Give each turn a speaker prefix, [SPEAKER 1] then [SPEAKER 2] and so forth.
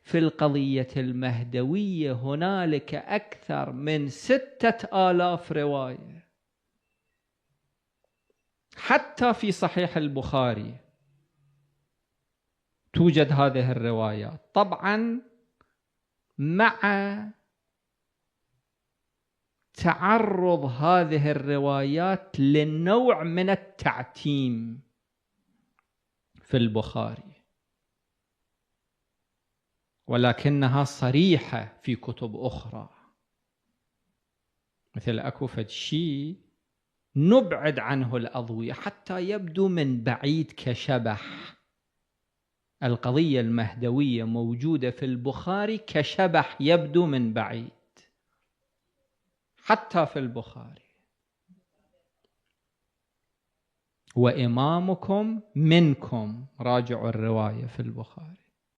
[SPEAKER 1] في القضية المهدوية هنالك أكثر من 6000 رواية، حتى في صحيح البخاري توجد هذه الروايات، طبعا مع تعرض هذه الروايات للنوع من التعتيم في البخاري، ولكنها صريحة في كتب أخرى. مثل أكو فد شيء نبعد عنه الأضوية حتى يبدو من بعيد كشبح. القضية المهدوية موجودة في البخاري كشبح يبدو من بعيد، حتى في البخاري. وإمامكم منكم، راجعوا الرواية في البخاري.